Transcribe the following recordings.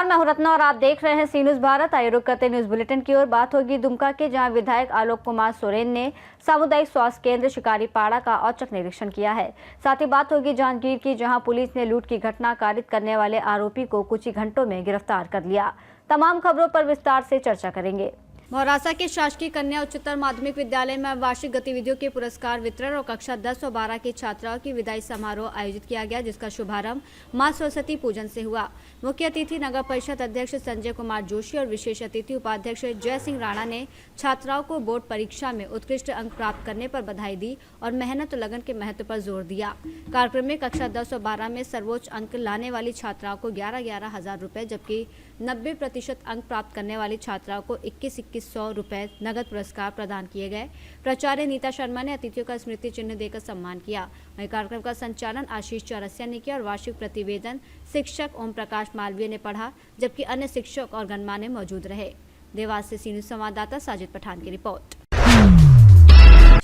नमस्कार, मैं हूं रत्ना और आप देख रहे हैं सी न्यूज भारत। आइए रुक करते न्यूज बुलेटिन की ओर। बात होगी दुमका के, जहां विधायक आलोक कुमार सोरेन ने सामुदायिक स्वास्थ्य केंद्र शिकारीपाड़ा का औचक निरीक्षण किया है। साथ ही बात होगी जांजगीर की, जहां पुलिस ने लूट की घटना कारित करने वाले आरोपी को कुछ ही घंटों में गिरफ्तार कर लिया। तमाम खबरों पर विस्तार से चर्चा करेंगे। मौरासा के शासकीय कन्या उच्चतर माध्यमिक विद्यालय में वार्षिक गतिविधियों के पुरस्कार वितरण और कक्षा 10 और 12 की छात्राओं की विदाई समारोह आयोजित किया गया, जिसका शुभारंभ मां सरस्वती पूजन से हुआ। मुख्य अतिथि नगर परिषद अध्यक्ष संजय कुमार जोशी और विशेष अतिथि उपाध्यक्ष जय सिंह राणा ने छात्राओं को बोर्ड परीक्षा में उत्कृष्ट अंक प्राप्त करने पर बधाई दी और मेहनत और लगन के महत्व पर जोर दिया। कार्यक्रम में कक्षा 10 और 12 में सर्वोच्च अंक लाने वाली छात्राओं को 11,000 रुपए, जबकि 90% अंक प्राप्त करने वाली छात्राओं को 21,100 रुपए नगद पुरस्कार प्रदान किए गए। प्राचार्य नीता शर्मा ने अतिथियों का स्मृति चिन्ह देकर सम्मान किया। वहीं कार्यक्रम का संचालन आशीष चौरसिया ने किया और वार्षिक प्रतिवेदन शिक्षक ओम प्रकाश मालवीय ने पढ़ा, जबकि अन्य शिक्षक और गणमान्य मौजूद रहे। देवास से सी न्यूज संवाददाता साजिद पठान की रिपोर्ट।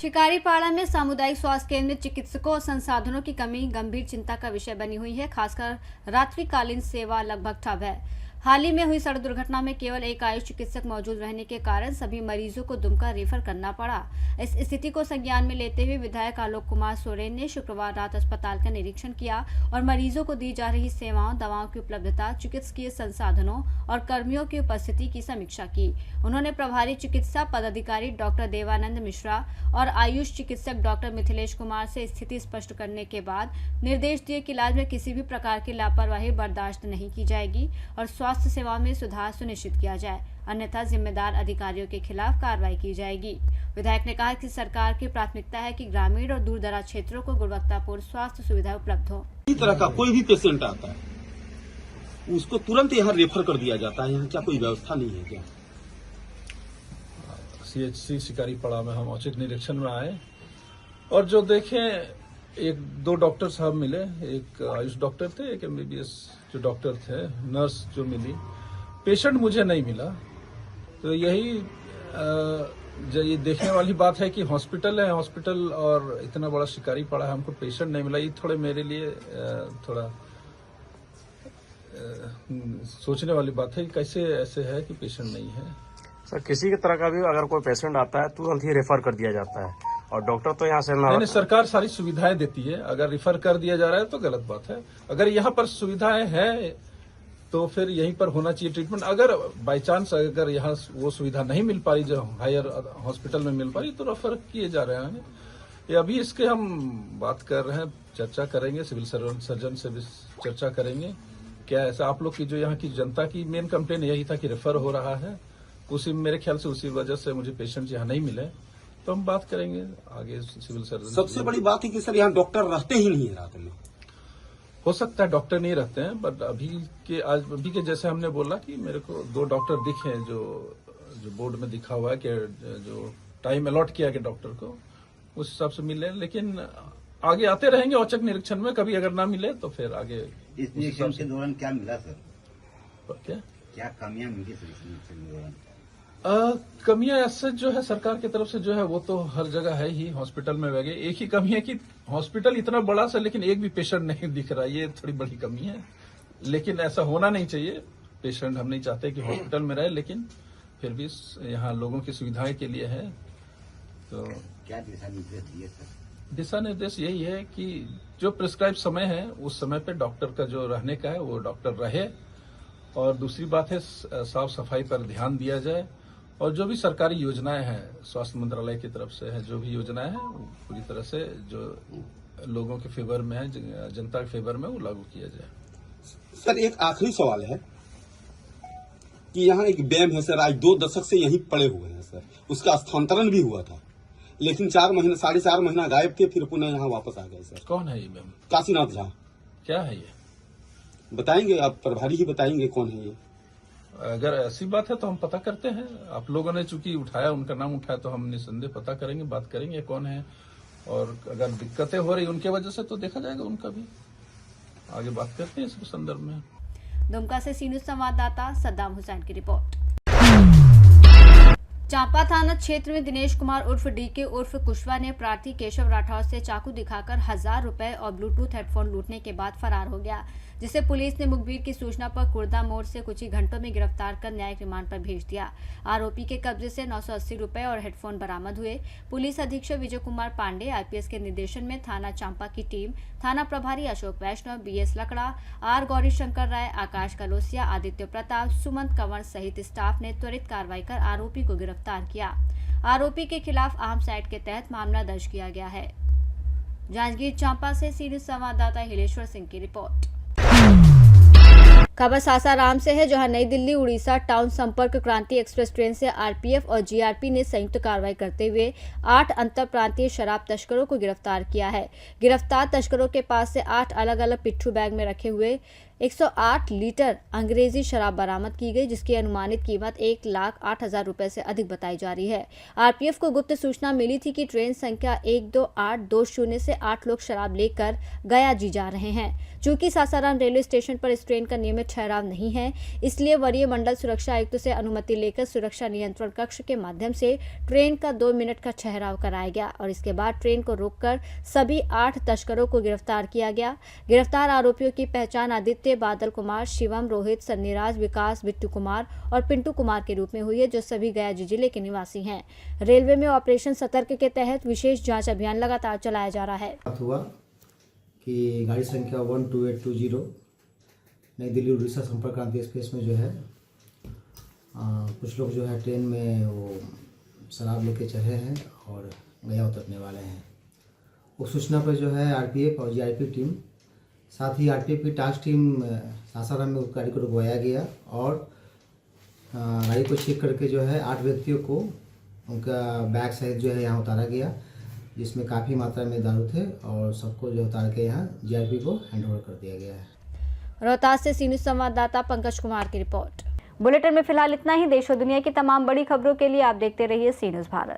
शिकारीपाड़ा में सामुदायिक स्वास्थ्य केंद्र में चिकित्सकों और संसाधनों की कमी गंभीर चिंता का विषय बनी हुई है। खासकर रात्रिकालीन सेवा लगभग ठप है। हाल ही में हुई सड़क दुर्घटना में केवल एक आयुष चिकित्सक मौजूद रहने के कारण सभी मरीजों को दुमका रेफर करना पड़ा। इस स्थिति को संज्ञान में लेते हुए विधायक आलोक कुमार सोरेन ने शुक्रवार रात अस्पताल का निरीक्षण किया और मरीजों को दी जा रही सेवाओं, दवाओं की उपलब्धता, चिकित्सकीय संसाधनों और कर्मियों की उपस्थिति की समीक्षा की। उन्होंने प्रभारी चिकित्सा पदाधिकारी डॉक्टर देवानंद मिश्रा और आयुष चिकित्सक डॉक्टर मिथिलेश कुमार से स्थिति स्पष्ट करने के बाद निर्देश दिए कि इलाज में किसी भी प्रकार की लापरवाही बर्दाश्त नहीं की जाएगी और स्वास्थ्य सेवाओं में सुधार सुनिश्चित किया जाए, अन्यथा जिम्मेदार अधिकारियों के खिलाफ कार्रवाई की जाएगी। विधायक ने कहा कि सरकार की प्राथमिकता है कि ग्रामीण और दूरदराज क्षेत्रों को गुणवत्तापूर्ण स्वास्थ्य सुविधा उपलब्ध हो। इस तरह का कोई भी पेशेंट आता है उसको तुरंत यहाँ रेफर कर दिया जाता है। यहाँ क्या कोई व्यवस्था नहीं है क्या? CHC शिकारीपाड़ा में हम औचक निरीक्षण में आए और जो देखें, एक दो डॉक्टर साहब मिले, एक आयुष डॉक्टर थे, एक MBBS जो डॉक्टर थे, नर्स जो मिली, पेशेंट मुझे नहीं मिला। तो यही ये देखने वाली बात है कि हॉस्पिटल है, हॉस्पिटल और इतना बड़ा शिकारीपाड़ा है, हमको पेशेंट नहीं मिला। ये थोड़े मेरे लिए थोड़ा सोचने वाली बात है कि कैसे ऐसे है कि पेशेंट नहीं है। सर, किसी भी तरह का भी अगर कोई पेशेंट आता है तुरंत ही रेफर कर दिया जाता है और डॉक्टर तो यहाँ से नहीं, सरकार सारी सुविधाएं देती है। अगर रिफर कर दिया जा रहा है तो गलत बात है। अगर यहाँ पर सुविधाएं हैं तो फिर यहीं पर होना चाहिए ट्रीटमेंट। अगर बाई चांस अगर यहाँ वो सुविधा नहीं मिल पा रही जो हायर हॉस्पिटल में मिल पा रही तो रेफर किए जा रहे हैं। ये अभी इसके हम बात कर रहे हैं, चर्चा करेंगे, सिविल सर्जन से भी चर्चा करेंगे। क्या ऐसा आप लोग की जो यहाँ की जनता की मेन कंप्लेन यही था कि रेफर हो रहा है, उसी मेरे ख्याल से उसी वजह से मुझे पेशेंट यहाँ नहीं मिले, तो हम बात करेंगे आगे सिविल सर्जन। सबसे बड़ी बात है कि सर यहाँ डॉक्टर रहते ही नहीं है रात में। हो सकता है डॉक्टर नहीं रहते हैं, बट अभी के जैसे हमने बोला कि मेरे को 2 डॉक्टर दिखे जो बोर्ड में दिखा हुआ है कि जो टाइम अलॉट किया गया डॉक्टर को, उस हिसाब से मिले। लेकिन आगे आते रहेंगे औचक निरीक्षण में, कभी अगर ना मिले तो फिर आगे। इस निरीक्षण के दौरान क्या मिला सर? क्या कमियां मिली सर इस निरीक्षण के दौरान? कमियां ऐसे जो है सरकार की तरफ से जो है वो तो हर जगह है ही, हॉस्पिटल में वगैरह। एक ही कमी है कि हॉस्पिटल इतना बड़ा सा लेकिन एक भी पेशेंट नहीं दिख रहा, ये थोड़ी बड़ी कमी है। लेकिन ऐसा होना नहीं चाहिए। पेशेंट हम नहीं चाहते कि हॉस्पिटल में रहे, लेकिन फिर भी यहाँ लोगों की सुविधाएं के लिए है। तो क्या दिशा निर्देश दिए सर? दिशा निर्देश यही है कि जो प्रिस्क्राइब समय है उस समय पे डॉक्टर का जो रहने का है वो डॉक्टर रहे, और दूसरी बात है साफ सफाई पर ध्यान दिया जाए, और जो भी सरकारी योजनाएं हैं स्वास्थ्य मंत्रालय की तरफ से है, जो भी योजनाएं हैं पूरी तरह से जो लोगों के फेवर में है, जनता के फेवर में, वो लागू किया जाए। सर एक आखिरी सवाल है कि यहाँ एक डैम है सर, आज 2 दशक से यहीं पड़े हुए हैं सर। उसका स्थानांतरण भी हुआ था, लेकिन 4.5 महीना गायब थे, फिर पुनः यहाँ वापस आ गए सर। कौन है ये मैम? काशीनाथ झा। क्या है ये? बताएंगे आप, प्रभारी ही बताएंगे कौन है ये। अगर ऐसी बात है तो हम पता करते हैं। आप लोगों ने चूंकि उठाया, उनका नाम उठाया, तो हम निसंदेह पता करेंगे, बात करेंगे कौन है, और अगर दिक्कतें हो रही उनके वजह से तो देखा जाएगा उनका भी। आगे बात करते हैं इस संदर्भ में। दुमका से सी न्यूज संवाददाता सद्दाम हुसैन की रिपोर्ट। चांपा थाना क्षेत्र में दिनेश कुमार उर्फ डीके उर्फ कुशवा ने प्रार्थी केशव राठौर से चाकू दिखाकर 1000 रुपए और ब्लूटूथ हेडफोन लूटने के बाद फरार हो गया, जिसे पुलिस ने मुखबिर की सूचना पर कुर्दा मोड़ से कुछ ही घंटों में गिरफ्तार कर न्यायिक रिमांड पर भेज दिया। आरोपी के कब्जे से 980 रुपए और हेडफोन बरामद हुए। पुलिस अधीक्षक विजय कुमार पांडे आईपीएस के निर्देशन में थाना चांपा की टीम, थाना प्रभारी अशोक वैष्णव, बीएस लकड़ा, आर गौरी शंकर राय, आकाश कलोसिया, आदित्य प्रताप, सुमंत कंवर सहित स्टाफ ने त्वरित कार्रवाई कर आरोपी को गिरफ्तार किया। आरोपी के खिलाफ आर्म्स एक्ट के तहत मामला दर्ज किया गया है। जांजगीर चांपा से सीनियर संवाददाता हिलेश्वर सिंह की रिपोर्ट। खबर सासाराम से है, जहां नई दिल्ली उड़ीसा टाउन संपर्क क्रांति एक्सप्रेस ट्रेन से आरपीएफ और जीआरपी ने संयुक्त कार्रवाई करते हुए 8 अंतर प्रांतीय शराब तस्करों को गिरफ्तार किया है। गिरफ्तार तस्करों के पास से 8 अलग अलग पिट्ठू बैग में रखे हुए 108 लीटर अंग्रेजी शराब बरामद की गई, जिसकी अनुमानित कीमत 1,08,000 रुपए से अधिक बताई जा रही है। आरपीएफ को गुप्त सूचना मिली थी कि ट्रेन संख्या 12820 से 8 लोग शराब लेकर गया जी जा रहे हैं। चूंकि सासाराम रेलवे स्टेशन पर इस ट्रेन का नियमित ठहराव नहीं है, इसलिए वरीय मंडल सुरक्षा आयुक्त से अनुमति लेकर सुरक्षा नियंत्रण कक्ष के माध्यम से ट्रेन का 2 मिनट का ठहराव कराया गया और इसके बाद ट्रेन को रोककर सभी 8 तस्करों को गिरफ्तार किया गया। गिरफ्तार आरोपियों की पहचान आदित्य, बादल कुमार, शिवम, रोहित, सन्नीराज, विकास, बिट्टू कुमार और पिंटू कुमार के रूप में हुई है, जो सभी गया जिले के निवासी हैं। रेलवे में ऑपरेशन सतर्क के तहत विशेष जांच अभियान लगातार चलाया जा रहा है। बात हुआ कि गाड़ी संख्या 12820 नई दिल्ली उड़ीसा संपर्क क्रांति एक्सप्रेस में जो है कुछ लोग जो है ट्रेन में वो शराब लेके चढ़े हैं और गया उतरने वाले हैं। उस सूचना पर जो है आरपीएफ और जीआरपी टीम, साथ ही आरपीएफ की टास्क टीम सासाराम में गाड़ी को रुकवाया गया और गाड़ी को चेक करके जो है 8 व्यक्तियों को उनका बैग सहित जो है यहाँ उतारा गया, जिसमें काफ़ी मात्रा में दारू थे और सबको जो उतार के यहाँ जीआरपी को हैंडओवर कर दिया गया है। रोहतास से सीनियर संवाददाता पंकज कुमार की रिपोर्ट। बुलेटिन में फिलहाल इतना ही। देश और दुनिया की तमाम बड़ी खबरों के लिए आप देखते रहिए सी न्यूज़ भारत।